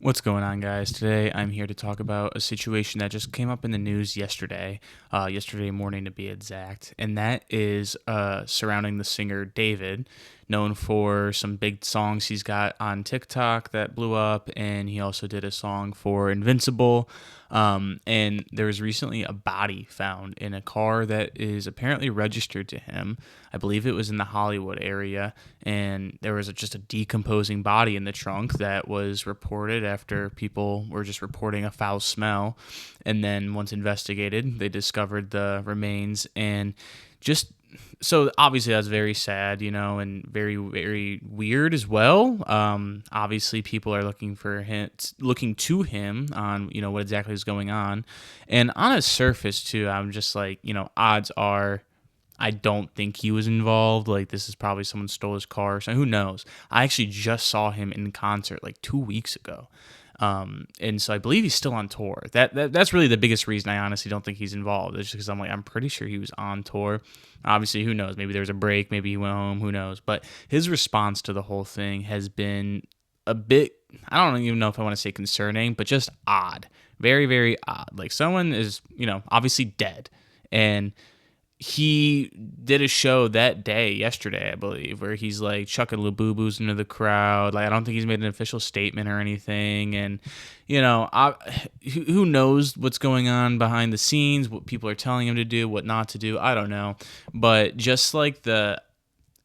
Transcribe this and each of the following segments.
What's going on, guys? Today I'm here to talk about a situation that just came up in the news yesterday morning to be exact, and that is surrounding the singer David, known for some big songs he's got on TikTok that blew up, and he also did a song for Invincible. And there was recently a body found in a car that is apparently registered to him. I believe it was in the Hollywood area, and there was just a decomposing body in the trunk that was reported after people were just reporting a foul smell. And then once investigated, they discovered the remains, and just so obviously that's very sad, and very, very weird as well. Obviously people are looking to him on, what exactly is going on. And on a surface too, I'm just like, odds are I don't think he was involved. Like, this is probably someone stole his car. So who knows? I actually just saw him in concert like 2 weeks ago. And so I believe he's still on tour. That's really the biggest reason I honestly don't think he's involved. It's just because I'm pretty sure he was on tour. Obviously, who knows? Maybe there was a break. Maybe he went home. Who knows? But his response to the whole thing has been a bit, I don't even know if I want to say concerning, but just odd. Very, very odd. Like, someone is, obviously dead. And he did a show that day, yesterday, I believe, where he's like chucking Labubu's into the crowd. Like, I don't think he's made an official statement or anything. And, who knows what's going on behind the scenes, what people are telling him to do, what not to do. I don't know. But just like the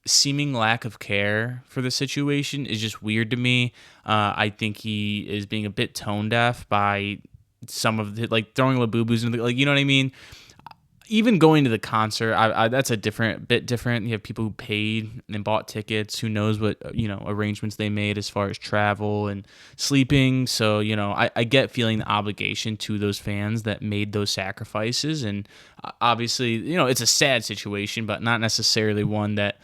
seeming lack of care for the situation is just weird to me. I think he is being a bit tone deaf by some of the, like, throwing Labubu's into the, like, you know what I mean? Even going to the concert, that's a bit different. You have people who paid and bought tickets. Who knows what arrangements they made as far as travel and sleeping. So I get feeling the obligation to those fans that made those sacrifices. And obviously, it's a sad situation, but not necessarily one that,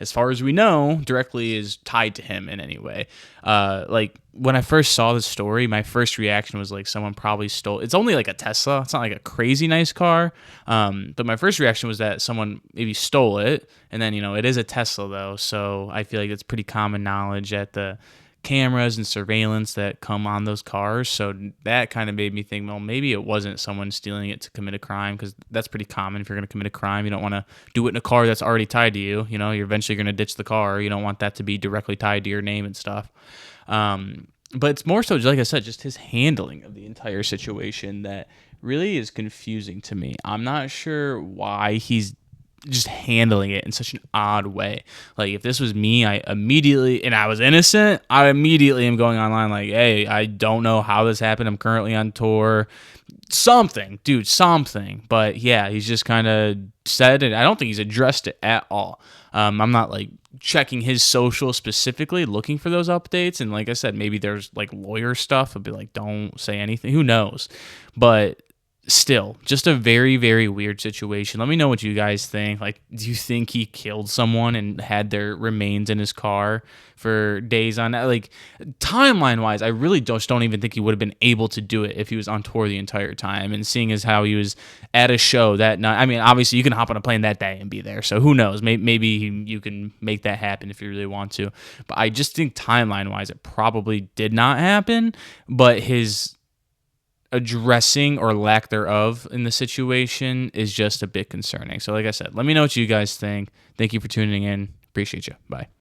as far as we know, directly is tied to him in any way. Like, when I first saw the story, my first reaction was like, someone probably stole. It's only like a Tesla. It's not like a crazy nice car. But my first reaction was that someone maybe stole it. And then, it is a Tesla though. So I feel like it's pretty common knowledge that the cameras and surveillance that come on those cars. So that kind of made me think, well, maybe it wasn't someone stealing it to commit a crime, because that's pretty common. If you're going to commit a crime, you don't want to do it in a car that's already tied to you. You're eventually going to ditch the car. You don't want that to be directly tied to your name and stuff. But it's more so, like I said, just his handling of the entire situation that really is confusing to me. I'm not sure why he's just handling it in such an odd way. Like, if this was me, and I was innocent, I immediately am going online like, hey, I don't know how this happened. I'm currently on tour. Something. But yeah, he's just kind of said it. I don't think he's addressed it at all. I'm not like checking his social specifically, looking for those updates. And like I said, maybe there's like lawyer stuff. I'd be like, don't say anything. Who knows? But still, just a very, very weird situation. Let me know what you guys think. Like, do you think he killed someone and had their remains in his car for days on that? Like, timeline wise, I really don't even think he would have been able to do it if he was on tour the entire time. And seeing as how he was at a show that night, I mean, obviously you can hop on a plane that day and be there. So who knows? Maybe you can make that happen if you really want to. But I just think timeline wise, it probably did not happen. But his addressing or lack thereof in the situation is just a bit concerning. So like I said, let me know what you guys think. Thank you for tuning in. Appreciate you. Bye.